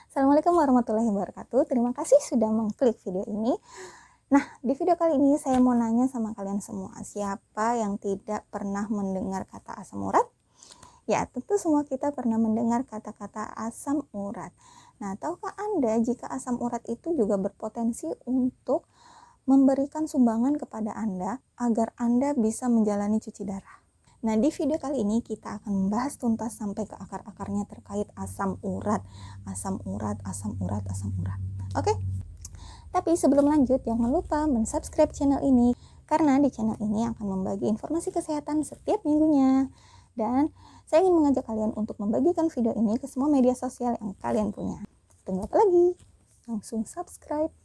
Assalamualaikum warahmatullahi wabarakatuh. Terima kasih sudah mengklik video ini. Nah, di video kali ini saya mau nanya sama kalian semua, siapa yang tidak pernah mendengar kata asam urat? Ya, tentu semua kita pernah mendengar kata-kata asam urat. Nah, tahukah Anda jika asam urat itu juga berpotensi untuk memberikan sumbangan kepada Anda agar Anda bisa menjalani cuci darah? Nah, di video kali ini kita akan membahas tuntas sampai ke akar-akarnya terkait asam urat. Asam urat, asam urat, asam urat. Oke? Tapi sebelum lanjut, jangan lupa mensubscribe channel ini karena di channel ini akan membagi informasi kesehatan setiap minggunya. Dan saya ingin mengajak kalian untuk membagikan video ini ke semua media sosial yang kalian punya. Tunggu apa lagi? Langsung subscribe.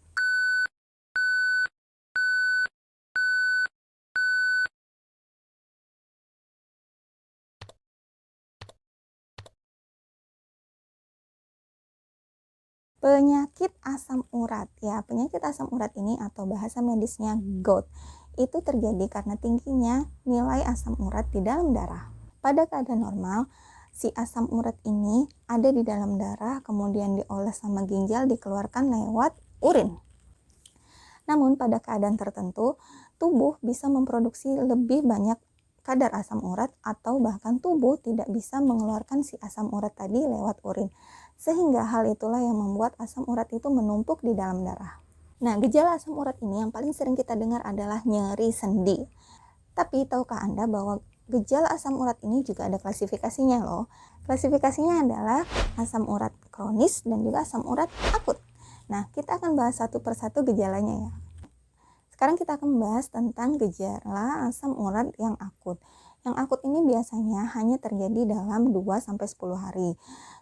Penyakit asam urat. Ya, penyakit asam urat ini atau bahasa medisnya GOUT itu terjadi karena tingginya nilai asam urat di dalam darah. Pada keadaan normal, si asam urat ini ada di dalam darah, kemudian diolah sama ginjal, dikeluarkan lewat urin. Namun pada keadaan tertentu, tubuh bisa memproduksi lebih banyak kadar asam urat atau bahkan tubuh tidak bisa mengeluarkan si asam urat tadi lewat urin. Sehingga hal itulah yang membuat asam urat itu menumpuk di dalam darah. Nah, gejala asam urat ini yang paling sering kita dengar adalah nyeri sendi. Tapi tahukah Anda bahwa gejala asam urat ini juga ada klasifikasinya loh. Klasifikasinya adalah asam urat kronis dan juga asam urat akut. Nah, kita akan bahas satu persatu gejalanya ya. Sekarang kita akan membahas tentang gejala asam urat yang akut. Yang akut ini biasanya hanya terjadi dalam 2-10 hari.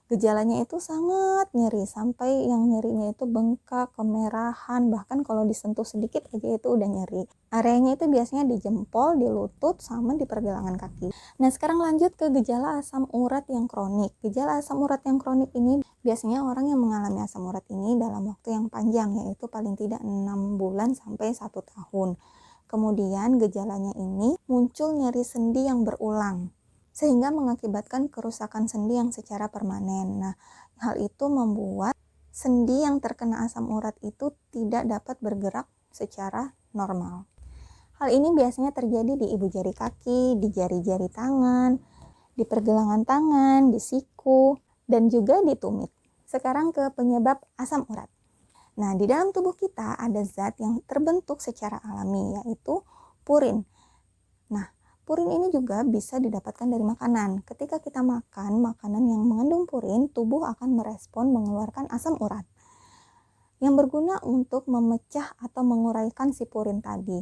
Gejalanya itu sangat nyeri, sampai yang nyerinya itu bengkak, kemerahan, bahkan kalau disentuh sedikit aja itu udah nyeri. Areanya itu biasanya di jempol, di lutut, sama di pergelangan kaki. Nah, sekarang lanjut ke gejala asam urat yang kronik. Gejala asam urat yang kronik ini biasanya orang yang mengalami asam urat ini dalam waktu yang panjang, yaitu paling tidak 6 bulan sampai 1 tahun. Kemudian gejalanya ini muncul nyeri sendi yang berulang, sehingga mengakibatkan kerusakan sendi yang secara permanen. Nah, hal itu membuat sendi yang terkena asam urat itu tidak dapat bergerak secara normal. Hal ini biasanya terjadi di ibu jari kaki, di jari-jari tangan, di pergelangan tangan, di siku, dan juga di tumit. Sekarang ke penyebab asam urat. Nah, di dalam tubuh kita ada zat yang terbentuk secara alami, yaitu purin. Nah, purin ini juga bisa didapatkan dari makanan. Ketika kita makan makanan yang mengandung purin, tubuh akan merespon mengeluarkan asam urat yang berguna untuk memecah atau menguraikan si purin tadi.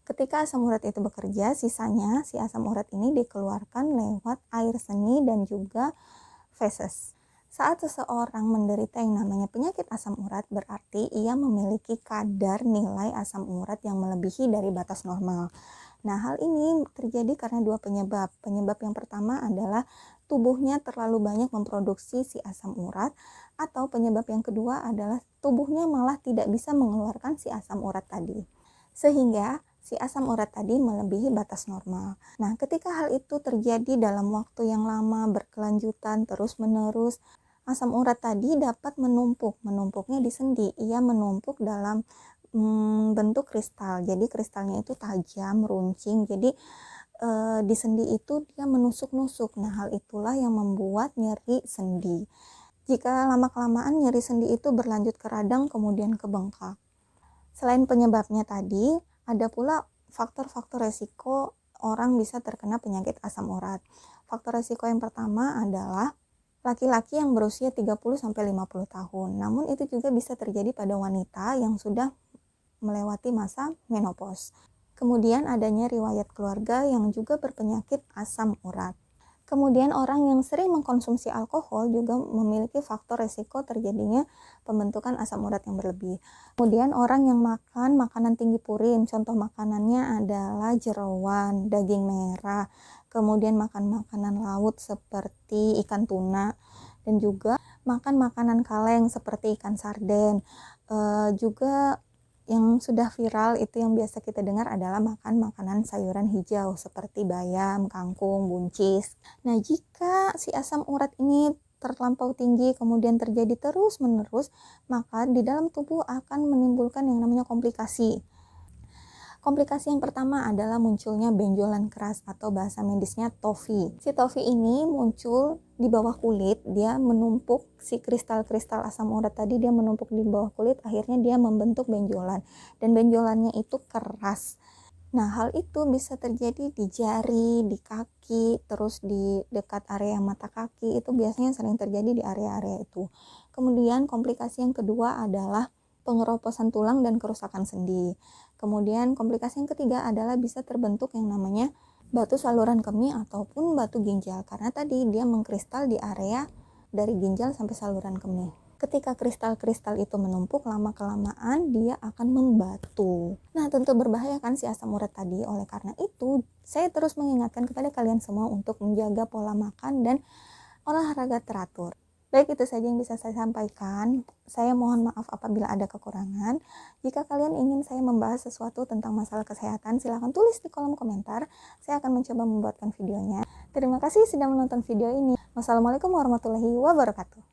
Ketika asam urat itu bekerja, sisanya si asam urat ini dikeluarkan lewat air seni dan juga feses. Saat seseorang menderita yang namanya penyakit asam urat, berarti ia memiliki kadar nilai asam urat yang melebihi dari batas normal. Nah, hal ini terjadi karena dua penyebab. Penyebab yang pertama adalah tubuhnya terlalu banyak memproduksi si asam urat, atau penyebab yang kedua adalah tubuhnya malah tidak bisa mengeluarkan si asam urat tadi. Sehingga si asam urat tadi melebihi batas normal. Nah, ketika hal itu terjadi dalam waktu yang lama, berkelanjutan, terus-menerus, asam urat tadi dapat menumpuk. Menumpuknya di sendi. Ia menumpuk dalam bentuk kristal. Jadi kristalnya itu tajam, runcing. Jadi di sendi itu dia menusuk-nusuk. Nah, hal itulah yang membuat nyeri sendi. Jika lama-kelamaan nyeri sendi itu berlanjut ke radang, kemudian ke bengkak. Selain penyebabnya tadi, ada pula faktor-faktor resiko orang bisa terkena penyakit asam urat. Faktor resiko yang pertama adalah laki-laki yang berusia 30-50 tahun. Namun itu juga bisa terjadi pada wanita yang sudah melewati masa menopause. Kemudian adanya riwayat keluarga yang juga berpenyakit asam urat. Kemudian orang yang sering mengkonsumsi alkohol juga memiliki faktor resiko terjadinya pembentukan asam urat yang berlebih. Kemudian orang yang makan makanan tinggi purin, contoh makanannya adalah jeroan, daging merah, kemudian makan makanan laut seperti ikan tuna, dan juga makan makanan kaleng seperti ikan sarden. Juga yang sudah viral itu yang biasa kita dengar adalah makan makanan sayuran hijau seperti bayam, kangkung, buncis. Nah, jika si asam urat ini terlampau tinggi kemudian terjadi terus-menerus, maka di dalam tubuh akan menimbulkan yang namanya komplikasi. Komplikasi yang pertama adalah munculnya benjolan keras atau bahasa medisnya TOFI. Si TOFI ini muncul di bawah kulit, dia menumpuk si kristal-kristal asam urat tadi, dia menumpuk di bawah kulit, akhirnya dia membentuk benjolan. Dan benjolannya itu keras. Nah, hal itu bisa terjadi di jari, di kaki, terus di dekat area mata kaki, itu biasanya sering terjadi di area-area itu. Kemudian komplikasi yang kedua adalah pengeroposan tulang dan kerusakan sendi. Kemudian komplikasi yang ketiga adalah bisa terbentuk yang namanya batu saluran kemih ataupun batu ginjal, karena tadi dia mengkristal di area dari ginjal sampai saluran kemih. Ketika kristal-kristal itu menumpuk, lama-kelamaan dia akan membatu. Nah, tentu berbahaya kan si asam urat tadi. Oleh karena itu, saya terus mengingatkan kepada kalian semua untuk menjaga pola makan dan olahraga teratur. Baik, itu saja yang bisa saya sampaikan. Saya mohon maaf apabila ada kekurangan. Jika kalian ingin saya membahas sesuatu tentang masalah kesehatan, silahkan tulis di kolom komentar. Saya akan mencoba membuatkan videonya. Terima kasih sudah menonton video ini. Wassalamualaikum warahmatullahi wabarakatuh.